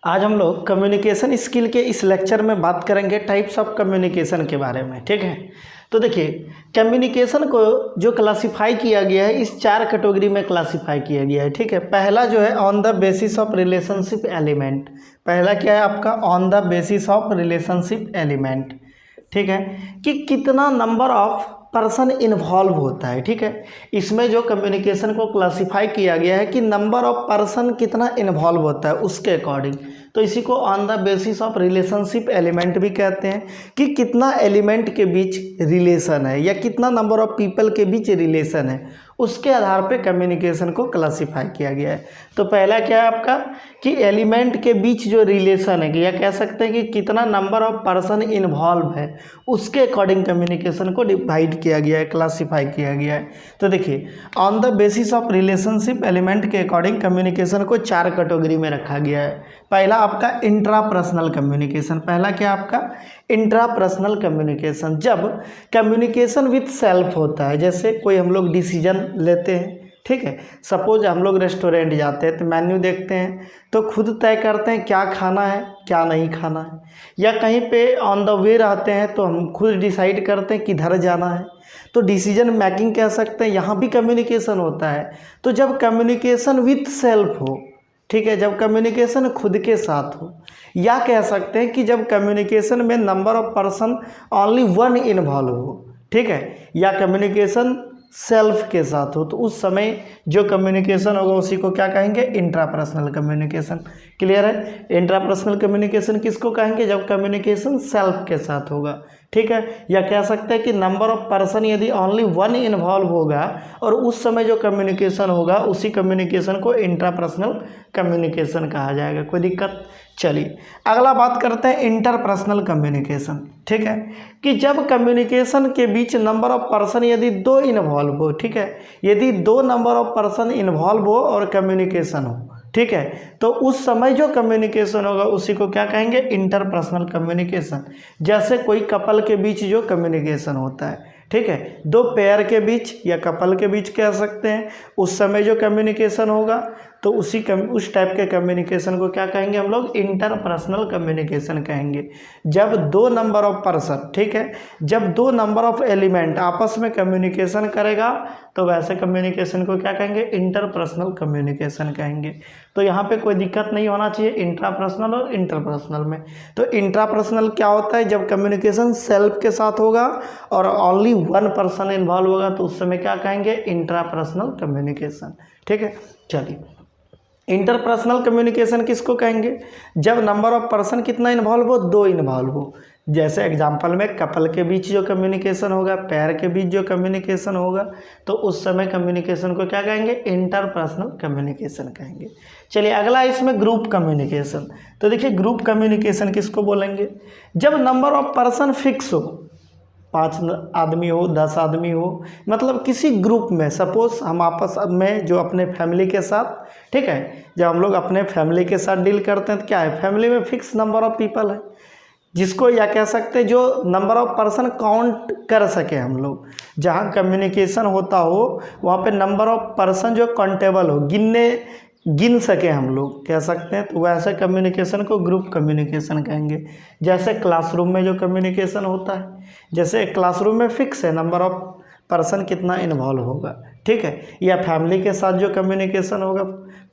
आज हम लोग कम्युनिकेशन स्किल के इस लेक्चर में बात करेंगे टाइप्स ऑफ कम्युनिकेशन के बारे में। ठीक है, तो देखिए कम्युनिकेशन को जो क्लासिफाई किया गया है इस 4 कैटेगरी में क्लासिफाई किया गया है। ठीक है, पहला जो है on the basis of relationship element. पहला क्या है आपका? On the basis of relationship element. ठीक है, कि कितना नंबर ऑफ पर्सन इन्वॉल्व होता है। ठीक है, इसमें जो कम्युनिकेशन को क्लासिफाई किया गया है कि नंबर ऑफ पर्सन कितना इन्वॉल्व होता है उसके अकॉर्डिंग, तो इसी को on the basis of relationship element भी कहते हैं कि कितना एलिमेंट के बीच रिलेशन है या कितना नंबर ऑफ पीपल के बीच रिलेशन है, उसके आधार पे कम्युनिकेशन को क्लासिफाई किया गया है। तो पहला क्या है आपका कि एलिमेंट के बीच जो रिलेशन है, या कह सकते हैं कि कितना नंबर ऑफ पर्सन इन्वॉल्व है, उसके अकॉर्डिंग कम्युनिकेशन को डिवाइड किया गया है, क्लासिफाई किया गया है। तो देखिए on the basis of relationship element के अकॉर्डिंग कम्युनिकेशन को 4 कैटेगरी में रखा गया है। पहला आपका इंट्रापर्सनल कम्युनिकेशन। पहला क्या आपका? Intrapersonal communication. जब कम्युनिकेशन विथ सेल्फ होता है, जैसे कोई हम लोग डिसीजन लेते हैं। ठीक है, सपोज हम लोग रेस्टोरेंट जाते हैं तो मेन्यू देखते हैं तो खुद तय करते हैं क्या खाना है क्या नहीं खाना है, या कहीं पे ऑन द वे रहते हैं तो हम खुद डिसाइड करते हैं किधर जाना है, तो डिसीजन मेकिंग कह सकते हैं, यहाँ भी कम्युनिकेशन होता है। तो जब कम्युनिकेशन विथ सेल्फ हो, ठीक है, जब कम्युनिकेशन खुद के साथ हो, या कह सकते हैं कि जब कम्युनिकेशन में number of person only 1 involve हो, ठीक है, या कम्युनिकेशन सेल्फ के साथ हो, तो उस समय जो कम्युनिकेशन होगा उसी को क्या कहेंगे? Intrapersonal communication. क्लियर है? इंट्रापर्सनल कम्युनिकेशन किसको कहेंगे? जब कम्युनिकेशन सेल्फ के साथ होगा। ठीक है, या कह सकते हैं कि नंबर ऑफ पर्सन यदि ओनली 1 इन्वॉल्व होगा और उस समय जो कम्युनिकेशन होगा उसी कम्युनिकेशन को इंट्रापर्सनल कम्युनिकेशन कहा जाएगा। कोई दिक्कत? चलिए अगला बात करते हैं इंटरपर्सनल कम्युनिकेशन। ठीक है, कि जब कम्युनिकेशन के बीच नंबर ऑफ पर्सन यदि 2 इन्वॉल्व हो, ठीक है, यदि 2 नंबर ऑफ पर्सन इन्वॉल्व हो और कम्युनिकेशन हो, ठीक है, तो उस समय जो कम्युनिकेशन होगा उसी को क्या कहेंगे? Interpersonal communication. जैसे कोई कपल के बीच जो कम्युनिकेशन होता है, ठीक है, 2 पेयर के बीच या कपल के बीच कह सकते हैं, उस समय जो कम्युनिकेशन होगा तो उस टाइप के कम्युनिकेशन को क्या कहेंगे हम लोग? इंटरपर्सनल कम्युनिकेशन कहेंगे। जब 2 नंबर ऑफ पर्सन, ठीक है, जब 2 नंबर ऑफ एलिमेंट आपस में कम्युनिकेशन करेगा तो वैसे कम्युनिकेशन को क्या कहेंगे? इंटरपर्सनल कम्युनिकेशन कहेंगे। तो यहाँ पे कोई दिक्कत नहीं होना चाहिए इंट्रापर्सनल और इंटरपर्सनल में। तो इंट्रापर्सनल क्या होता है? जब कम्युनिकेशन सेल्फ के साथ होगा और ओनली 1 पर्सन इन्वॉल्व होगा तो उस समय क्या कहेंगे? Intrapersonal communication. ठीक है, चलिए इंटरपर्सनल कम्युनिकेशन किसको कहेंगे? जब नंबर ऑफ पर्सन कितना इन्वॉल्व हो? 2 इन्वॉल्व हो। जैसे एग्जांपल में कपल के बीच जो कम्युनिकेशन होगा, पेयर के बीच जो कम्युनिकेशन होगा, तो उस समय कम्युनिकेशन को क्या कहेंगे? इंटरपर्सनल कम्युनिकेशन कहेंगे। चलिए अगला इसमें ग्रुप कम्युनिकेशन। तो देखिए ग्रुप कम्युनिकेशन किसको बोलेंगे? जब नंबर ऑफ पर्सन फिक्स हो, 5 आदमी हो, 10 आदमी हो, मतलब किसी ग्रुप में, सपोज हम आपस में जो अपने फैमिली के साथ, ठीक है, जब हम लोग अपने फैमिली के साथ डील करते हैं तो क्या है? फैमिली में फिक्स नंबर ऑफ पीपल है, जिसको या कह सकते हैं जो नंबर ऑफ पर्सन काउंट कर सके हम लोग। जहाँ कम्युनिकेशन होता हो वहाँ पे नंबर ऑफ पर्सन जो काउंटेबल हो, गिन सके हम लोग, कह सकते हैं, तो वैसे कम्युनिकेशन को ग्रुप कम्युनिकेशन कहेंगे। जैसे क्लासरूम में जो कम्युनिकेशन होता है, जैसे क्लासरूम में फिक्स है नंबर ऑफ पर्सन कितना इन्वॉल्व होगा, ठीक है, या फैमिली के साथ जो कम्युनिकेशन होगा,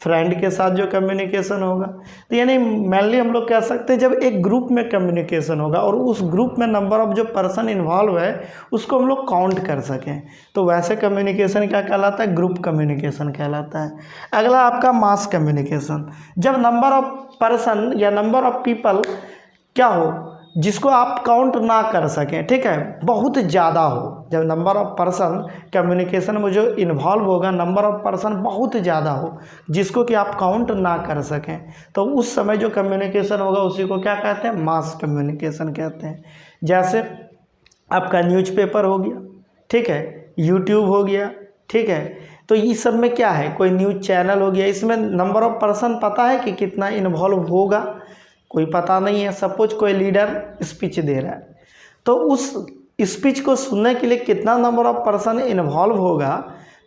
फ्रेंड के साथ जो कम्युनिकेशन होगा, तो यानी मेनली हम लोग कह सकते हैं जब एक ग्रुप में कम्युनिकेशन होगा और उस ग्रुप में नंबर ऑफ जो पर्सन इन्वॉल्व है उसको हम लोग काउंट कर सकें, तो वैसे कम्युनिकेशन क्या कहलाता है? ग्रुप कम्युनिकेशन कहलाता है। अगला आपका मास कम्युनिकेशन। जब नंबर ऑफ पर्सन या नंबर ऑफ पीपल क्या हो, जिसको आप काउंट ना कर सकें, ठीक है, बहुत ज़्यादा हो, जब नंबर ऑफ पर्सन कम्युनिकेशन में जो इन्वॉल्व होगा, नंबर ऑफ पर्सन बहुत ज़्यादा हो जिसको कि आप काउंट ना कर सकें, तो उस समय जो कम्युनिकेशन होगा उसी को क्या कहते हैं? मास कम्युनिकेशन कहते हैं। जैसे आपका न्यूज़पेपर हो गया, ठीक है, यूट्यूब हो गया, ठीक है, तो इस सब में क्या है? कोई न्यूज़ चैनल हो गया, इसमें नंबर ऑफ पर्सन पता है कि कितना इन्वॉल्व होगा? कोई पता नहीं है। सपोज कोई लीडर स्पीच दे रहा है तो उस स्पीच को सुनने के लिए कितना नंबर ऑफ पर्सन इन्वॉल्व होगा,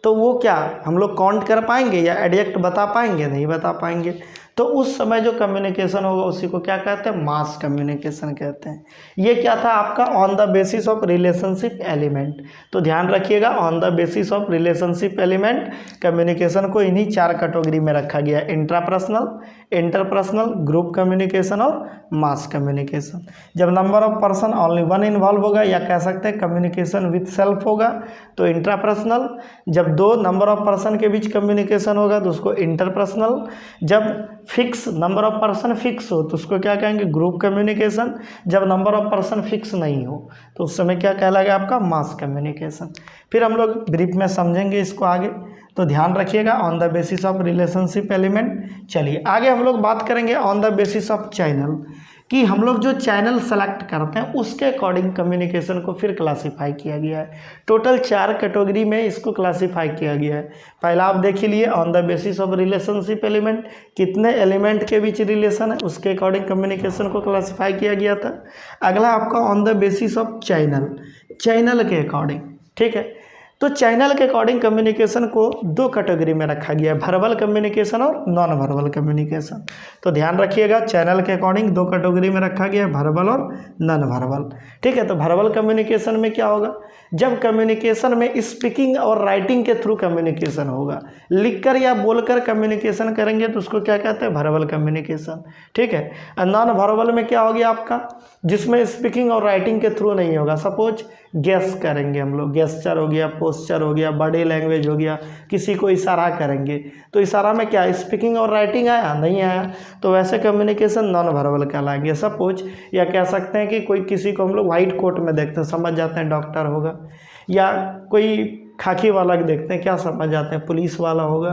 तो वो क्या हम लोग काउंट कर पाएंगे या एग्जैक्ट बता पाएंगे? नहीं बता पाएंगे। तो उस समय जो कम्युनिकेशन होगा उसी को क्या कहते हैं, मास कम्युनिकेशन कहते हैं। ये क्या था आपका, on the basis of relationship element. तो ध्यान रखिएगा, on the basis of relationship element communication को इन्हीं 4 कैटेगरी में रखा गया है, इंट्रापर्सनल, इंटरपर्सनल, ग्रुप कम्युनिकेशन और मास कम्युनिकेशन। जब number of person only 1 involve होगा या कह सकते हैं कम्युनिकेशन विथ सेल्फ होगा तो इंट्रापर्सनल। जब 2 नंबर ऑफ पर्सन के बीच कम्युनिकेशन होगा तो उसको इंटरपर्सनल। जब fix number of person fix हो तो उसको क्या कहेंगे, ग्रुप कम्युनिकेशन। जब नंबर ऑफ पर्सन फिक्स नहीं हो तो उस समय क्या कहलाएगा आपका, मास कम्युनिकेशन। फिर हम लोग ब्रीफ में समझेंगे इसको आगे, तो ध्यान रखिएगा on the basis of relationship element. चलिए आगे हम लोग बात करेंगे on the basis of channel, कि हम लोग जो चैनल सेलेक्ट करते हैं उसके अकॉर्डिंग कम्युनिकेशन को फिर क्लासीफाई किया गया है। टोटल 4 कैटेगरी में इसको क्लासीफाई किया गया है। पहला आप देख लिए on the basis of relationship element, कितने एलिमेंट के बीच रिलेशन है उसके अकॉर्डिंग कम्युनिकेशन को क्लासीफाई किया गया था। अगला आपका on the basis of channel, channel के अकॉर्डिंग, ठीक है। तो चैनल के अकॉर्डिंग कम्युनिकेशन को 2 कैटेगरी में रखा गया है, वर्बल कम्युनिकेशन और नॉन वर्बल कम्युनिकेशन। तो ध्यान रखिएगा, चैनल के अकॉर्डिंग 2 कैटेगरी में रखा गया है, वर्बल और नॉन वर्बल, ठीक है। तो वर्बल कम्युनिकेशन में क्या होगा, जब कम्युनिकेशन में स्पीकिंग और राइटिंग के थ्रू कम्युनिकेशन होगा, लिखकर या बोलकर कम्युनिकेशन करेंगे तो उसको क्या कहते हैं, वर्बल कम्युनिकेशन, ठीक है। और नॉन वर्बल में क्या हो गया आपका, जिसमें स्पीकिंग और राइटिंग के थ्रू नहीं होगा, सपोज गेस करेंगे हम लोग, गेस्चर हो गया, पोस्चर हो गया, बॉडी लैंग्वेज हो गया, किसी को इशारा करेंगे तो इशारा में क्या स्पीकिंग और राइटिंग आया, नहीं आया, तो वैसे कम्युनिकेशन नॉन वर्बल कहलाएंगे। सपोज या कह सकते हैं कि कोई किसी को हम लोग वाइट कोट में देखते हैं, समझ जाते हैं डॉक्टर होगा, या कोई खाकी वाला देखते हैं क्या समझ जाते हैं, पुलिस वाला होगा।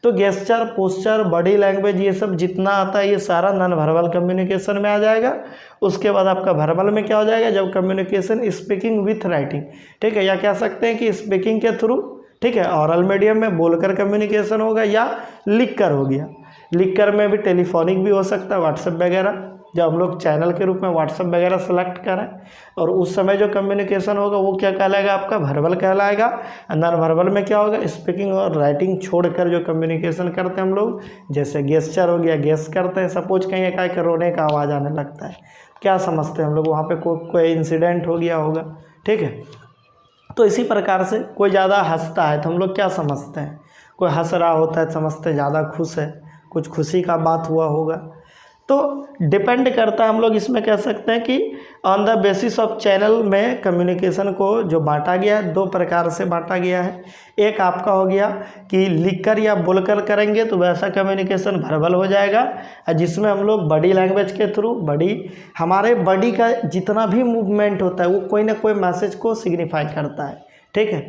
तो गेस्चर, पोस्चर, बॉडी लैंग्वेज ये सब जितना आता है ये सारा नॉन वर्बल कम्युनिकेशन में आ जाएगा। उसके बाद आपका वर्बल में क्या हो जाएगा, जब कम्युनिकेशन स्पीकिंग विथ राइटिंग, ठीक है, या कह सकते हैं कि स्पीकिंग के थ्रू, ठीक है, ऑरल मीडियम में बोलकर कम्युनिकेशन होगा या लिख कर हो गया। लिख कर में भी टेलीफोनिक भी हो सकता है, व्हाट्सएप वगैरह, जब हम लोग चैनल के रूप में व्हाट्सएप वगैरह सेलेक्ट करें और उस समय जो कम्युनिकेशन होगा वो क्या कहलाएगा आपका, वर्बल कहलाएगा। नॉन वर्बल में क्या होगा, स्पीकिंग और राइटिंग छोड़कर जो कम्युनिकेशन करते हैं हम लोग, जैसे गेस्चर हो गया, गेस करते हैं, सपोज कहीं एकाएक रोने का आवाज़ आने लगता है, क्या समझते हैं हम लोग, वहाँ पे कोई इंसिडेंट हो गया होगा, ठीक है। तो इसी प्रकार से कोई ज़्यादा हंसता है तो हम लोग क्या समझते हैं, कोई हंस रहा होता है समझते ज़्यादा खुश है, कुछ खुशी का बात हुआ होगा। तो डिपेंड करता है, हम लोग इसमें कह सकते हैं कि on the basis of channel में कम्युनिकेशन को जो बांटा गया है 2 प्रकार से बांटा गया है। एक आपका हो गया कि लिखकर या बोलकर करेंगे तो वैसा कम्युनिकेशन वर्बल हो जाएगा, जिसमें हम लोग बॉडी लैंग्वेज के थ्रू, हमारे बॉडी का जितना भी मूवमेंट होता है वो कोई ना कोई मैसेज को सिग्निफाई करता है, ठीक है।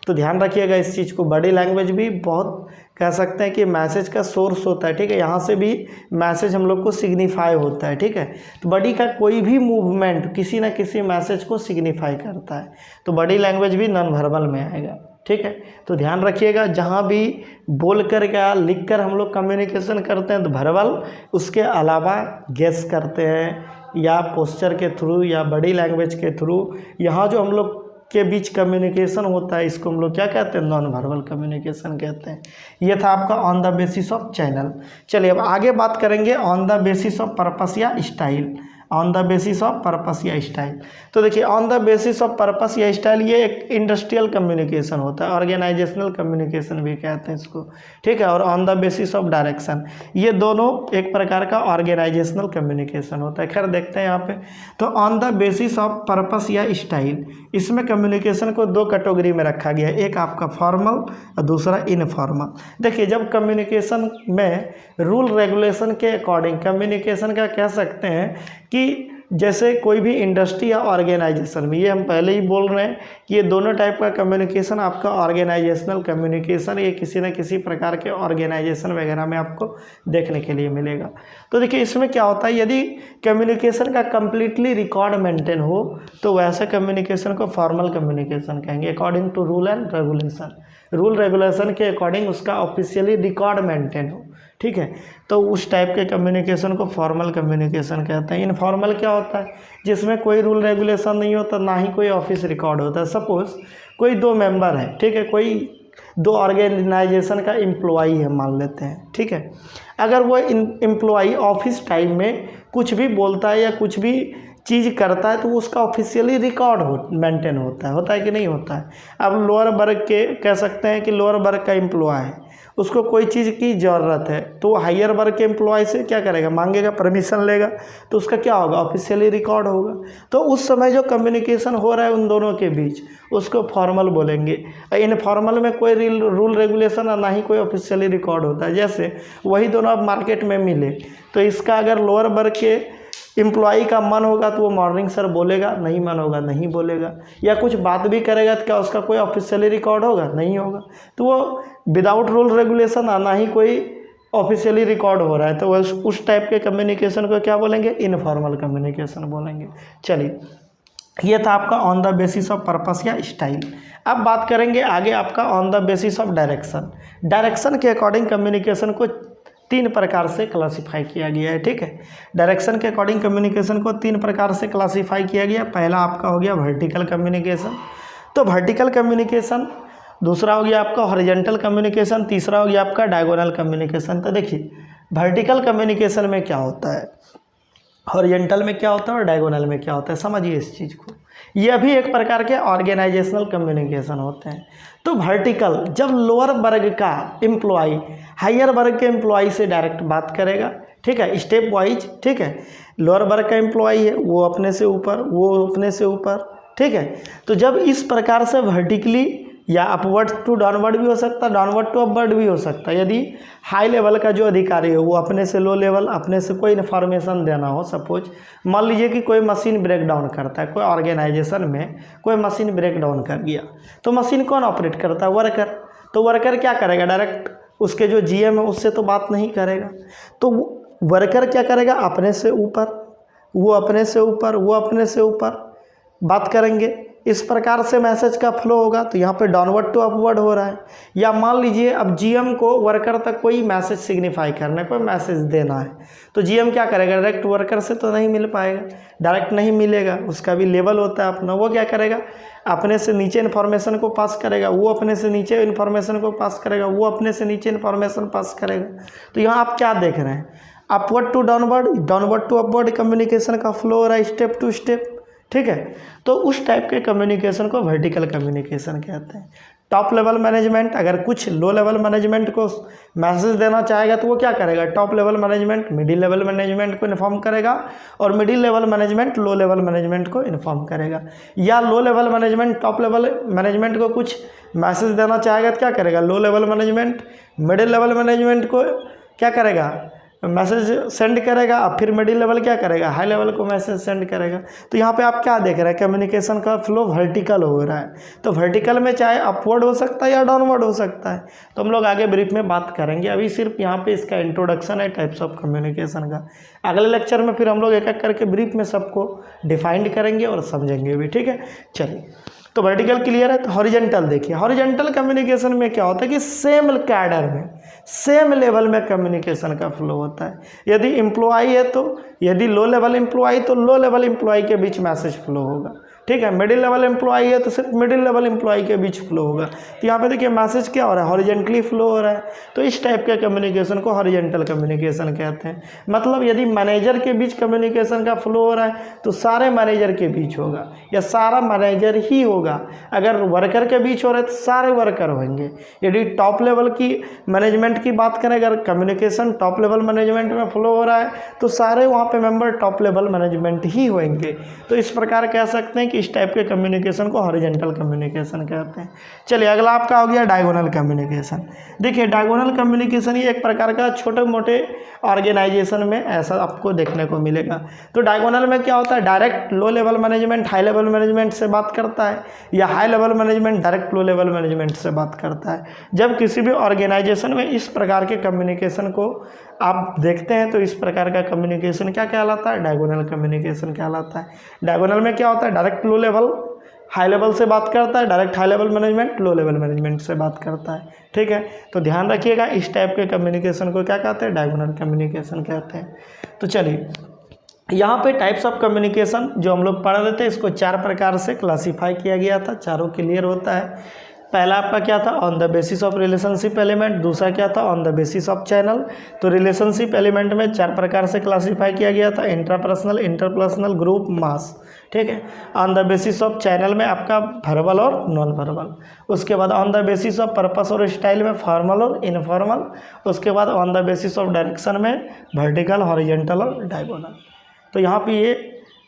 तो ध्यान रखिएगा इस चीज़ को, बॉडी लैंग्वेज भी बहुत कह सकते हैं कि मैसेज का सोर्स होता है, ठीक है, यहाँ से भी मैसेज हम लोग को सिग्निफाई होता है, ठीक है। तो बॉडी का कोई भी मूवमेंट किसी न किसी मैसेज को सिग्निफाई करता है, तो बॉडी लैंग्वेज भी नॉन वर्बल में आएगा, ठीक है। तो ध्यान रखिएगा, जहाँ भी बोल कर या लिख कर हम लोग कम्युनिकेशन करते हैं तो वर्बल, उसके अलावा गेस करते हैं या पोस्चर के थ्रू या बॉडी लैंग्वेज के थ्रू, यहाँ जो हम लोग के बीच कम्युनिकेशन होता है इसको हम लोग क्या कहते हैं, नॉन वर्बल कम्युनिकेशन कहते हैं। ये था आपका on the basis of channel. चलिए अब आगे बात करेंगे on the basis of purpose या style, on the basis of purpose या स्टाइल। तो देखिए on the basis of purpose या स्टाइल ये एक इंडस्ट्रियल कम्युनिकेशन होता है, ऑर्गेनाइजेशनल कम्युनिकेशन भी कहते हैं इसको, ठीक है। और on the basis of direction, ये दोनों एक प्रकार का ऑर्गेनाइजेशनल कम्युनिकेशन होता है। खैर देखते हैं यहाँ पे, तो on the basis of purpose या स्टाइल, इसमें कम्युनिकेशन को 2 कैटेगरी में रखा गया है, एक आपका फॉर्मल और दूसरा इनफॉर्मल। देखिए जब कम्युनिकेशन में रूल रेगुलेशन के अकॉर्डिंग कम्युनिकेशन का कह सकते हैं कि जैसे कोई भी इंडस्ट्री या ऑर्गेनाइजेशन में, ये हम पहले ही बोल रहे हैं कि ये दोनों टाइप का कम्युनिकेशन आपका ऑर्गेनाइजेशनल कम्युनिकेशन, ये किसी न किसी प्रकार के ऑर्गेनाइजेशन वगैरह में आपको देखने के लिए मिलेगा। तो देखिए इसमें क्या होता है, यदि कम्युनिकेशन का कंप्लीटली रिकॉर्ड मेंटेन हो तो वैसे कम्युनिकेशन को फॉर्मल कम्युनिकेशन कहेंगे, according to rule and regulation, rule regulation के अकॉर्डिंग उसका ऑफिशियली रिकॉर्ड मेंटेन हो, ठीक है। तो उस टाइप के कम्युनिकेशन को फॉर्मल कम्युनिकेशन कहते हैं। इनफॉर्मल क्या होता है, जिसमें कोई रूल रेगुलेशन नहीं होता, ना ही कोई ऑफिस रिकॉर्ड होता है। सपोज कोई 2 मेंबर है, ठीक है, कोई 2 ऑर्गेनाइजेशन का एम्प्लॉई है मान लेते हैं, ठीक है। अगर वो एम्प्लॉई ऑफिस टाइम में कुछ भी बोलता है या कुछ भी चीज़ करता है तो उसका ऑफिशियली रिकॉर्ड मेंटेन होता है कि नहीं होता है। अब लोअर वर्ग के कह सकते हैं कि लोअर वर्ग का एम्प्लॉय है, उसको कोई चीज़ की ज़रूरत है तो हायर वर्ग के एम्प्लॉय से क्या करेगा, मांगेगा, परमिशन लेगा, तो उसका क्या होगा, ऑफिशियली रिकॉर्ड होगा। तो उस समय जो कम्युनिकेशन हो रहा है उन दोनों के बीच उसको फॉर्मल बोलेंगे। इनफॉर्मल में कोई रूल रेगुलेशन और ना ही कोई ऑफिशियली रिकॉर्ड होता है। जैसे वही दोनों अब मार्केट में मिले तो इसका अगर लोअर वर्ग के एम्प्लॉई का मन होगा तो वो मॉर्निंग सर बोलेगा, नहीं मन होगा नहीं बोलेगा, या कुछ बात भी करेगा तो क्या उसका कोई ऑफिशियली रिकॉर्ड होगा, नहीं होगा। तो वो विदाउट रूल रेगुलेशन आना ही कोई ऑफिशियली रिकॉर्ड हो रहा है, तो उस टाइप के कम्युनिकेशन को क्या बोलेंगे, इनफॉर्मल कम्युनिकेशन बोलेंगे। चलिए, ये था आपका on the basis of purpose या स्टाइल। अब बात करेंगे आगे आपका on the basis of direction. Direction के अकॉर्डिंग कम्युनिकेशन को 3 प्रकार से क्लासीफाई किया गया है, ठीक है। डायरेक्शन के अकॉर्डिंग कम्युनिकेशन को 3 प्रकार से क्लासीफाई किया गया। पहला आपका हो गया वर्टिकल कम्युनिकेशन, तो वर्टिकल कम्युनिकेशन। दूसरा हो गया आपका हॉरिजॉन्टल कम्युनिकेशन। तीसरा हो गया आपका डायगोनल कम्युनिकेशन। तो देखिए वर्टिकल कम्युनिकेशन में क्या होता है, हॉरिजॉन्टल में क्या होता है और डायगोनल में क्या होता है, समझिए इस चीज़ को। यह भी एक प्रकार के ऑर्गेनाइजेशनल कम्युनिकेशन होते हैं। तो वर्टिकल, जब लोअर वर्ग का एम्प्लॉय हायर वर्ग के एम्प्लॉय से डायरेक्ट बात करेगा, ठीक है, स्टेप वाइज, ठीक है। लोअर वर्ग का एम्प्लॉय है वो अपने से ऊपर, वो अपने से ऊपर, ठीक है। तो जब इस प्रकार से वर्टिकली या अपवर्ड टू डाउनवर्ड भी हो सकता है, डाउनवर्ड टू अपवर्ड भी हो सकता है। यदि हाई लेवल का जो अधिकारी है वो अपने से लो लेवल, अपने से कोई इन्फॉर्मेशन देना हो, सपोज मान लीजिए कि कोई मशीन ब्रेक डाउन करता है, कोई ऑर्गेनाइजेशन में कोई मशीन ब्रेक डाउन कर गया, तो मशीन कौन ऑपरेट करता है, वर्कर। तो वर्कर क्या करेगा, डायरेक्ट उसके जो जीएम है उससे तो बात नहीं करेगा, तो वर्कर क्या करेगा, अपने से ऊपर, वो अपने से ऊपर, वो अपने से ऊपर बात करेंगे। इस प्रकार से मैसेज का फ्लो होगा। तो यहाँ पे डाउनवर्ड टू अपवर्ड हो रहा है। या मान लीजिए अब जीएम को वर्कर तक कोई मैसेज सिग्निफाई करना है, कोई मैसेज देना है, तो जीएम क्या करेगा, डायरेक्ट वर्कर से तो नहीं मिल पाएगा, डायरेक्ट नहीं मिलेगा, उसका भी लेवल होता है अपना। वो क्या करेगा, अपने से नीचे इन्फॉर्मेशन को पास करेगा, वो अपने से नीचे इन्फॉर्मेशन को पास करेगा, वो अपने से नीचे इन्फॉर्मेशन पास करेगा। तो यहाँ आप क्या देख रहे हैं, upward to downward, downward to upward communication का फ्लो हो रहा है, स्टेप टू स्टेप, ठीक है। तो उस टाइप के कम्युनिकेशन को वर्टिकल कम्युनिकेशन कहते हैं। टॉप लेवल मैनेजमेंट अगर कुछ लो लेवल मैनेजमेंट को मैसेज देना चाहेगा तो वो क्या करेगा, top level management middle level management को इन्फॉर्म करेगा, और middle level management low level management को इन्फॉर्म करेगा। या low level management top level management को कुछ मैसेज देना चाहेगा तो क्या करेगा, low level management middle level management को क्या करेगा, मैसेज सेंड करेगा, और फिर मिडिल लेवल क्या करेगा, हाई लेवल को मैसेज सेंड करेगा। तो यहाँ पे आप क्या देख रहे हैं, कम्युनिकेशन का फ्लो वर्टिकल हो रहा है। तो वर्टिकल में चाहे अपवर्ड हो सकता है या डाउनवर्ड हो सकता है, तो हम लोग आगे ब्रीफ में बात करेंगे। अभी सिर्फ यहाँ पे इसका इंट्रोडक्शन है टाइप्स ऑफ कम्युनिकेशन का। अगले लेक्चर में फिर हम लोग एक एक करके ब्रीफ में सबको डिफाइंड करेंगे और समझेंगे भी, ठीक है। चलिए, तो वर्टिकल क्लियर है। तो हॉरिजॉन्टल देखिए, हॉरिजॉन्टल कम्युनिकेशन में क्या होता है कि सेम कैडर में सेम लेवल में कम्युनिकेशन का फ्लो होता है। यदि एम्प्लॉय है तो यदि लो लेवल एम्प्लॉय तो लो लेवल एम्प्लॉय के बीच मैसेज फ्लो होगा, ठीक है। मिडिल लेवल एम्प्लॉय है तो सिर्फ मिडिल लेवल एम्प्लॉय के बीच फ्लो होगा। तो यहाँ पे देखिए मैसेज क्या हो रहा है, हॉरिजॉन्टली फ्लो हो रहा है। तो इस टाइप के कम्युनिकेशन को हॉरिजॉन्टल कम्युनिकेशन कहते हैं। मतलब यदि मैनेजर के बीच कम्युनिकेशन का फ्लो हो रहा है तो सारे मैनेजर के बीच होगा या सारा मैनेजर ही होगा। अगर वर्कर के बीच हो रहा है तो सारे वर्कर होंगे। यदि टॉप लेवल की मैनेजमेंट की बात करें, अगर कम्युनिकेशन टॉप लेवल मैनेजमेंट में फ्लो हो रहा है तो सारे वहाँ पे मेंबर टॉप लेवल मैनेजमेंट ही होंगे। तो इस प्रकार कह सकते हैं कि इस टाइप के कम्युनिकेशन को हॉरिजॉन्टल कम्युनिकेशन कहते हैं। चलिए, अगला आपका हो गया डायगोनल कम्युनिकेशन। देखिए, डायगोनल कम्युनिकेशन ये एक प्रकार का छोटे मोटे ऑर्गेनाइजेशन में ऐसा आपको देखने को मिलेगा। तो डायगोनल में क्या होता है, direct low level management high level management से बात करता है, या high level management direct low level management से बात करता है। जब किसी भी ऑर्गेनाइजेशन में इस प्रकार के कम्युनिकेशन को आप देखते हैं तो इस प्रकार का कम्युनिकेशन क्या कहलाता है, डायगोनल कम्युनिकेशन कहलाता है। डायगोनल में क्या होता है, direct low level high level से बात करता है, direct high level management low level management से बात करता है, ठीक है। तो ध्यान रखिएगा, इस टाइप के कम्युनिकेशन को क्या कहते हैं, डायगोनल कम्युनिकेशन कहते हैं। तो चलिए, यहाँ पे टाइप्स ऑफ कम्युनिकेशन जो हम लोग पढ़ रहे थे, इसको 4 प्रकार से क्लासीफाई किया गया था, चारों क्लियर होता है। पहला आपका क्या था, on the basis of relationship element, दूसरा क्या था, on the basis of channel. तो रिलेशनशिप एलिमेंट में 4 प्रकार से क्लासीफाई किया गया था, इंट्रापर्सनल, इंटरपर्सनल, ग्रुप, मास, ठीक है। On the basis of channel में आपका वर्बल और नॉन वर्बल। उसके बाद on the basis of purpose और स्टाइल में फॉर्मल और इनफॉर्मल। उसके बाद on the basis of direction में वर्टिकल, हॉरिजॉन्टल और डायगोनल। तो यहाँ पे ये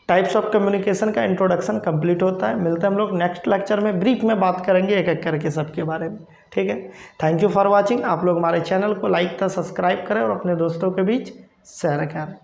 टाइप्स ऑफ कम्युनिकेशन का इंट्रोडक्शन कंप्लीट होता है। मिलते हैं हम लोग नेक्स्ट लेक्चर में, ब्रीफ में बात करेंगे एक एक करके सबके बारे में, ठीक है। Thank you for watching. आप लोग हमारे चैनल को लाइक था, सब्सक्राइब करें और अपने दोस्तों के बीच शेयर करें।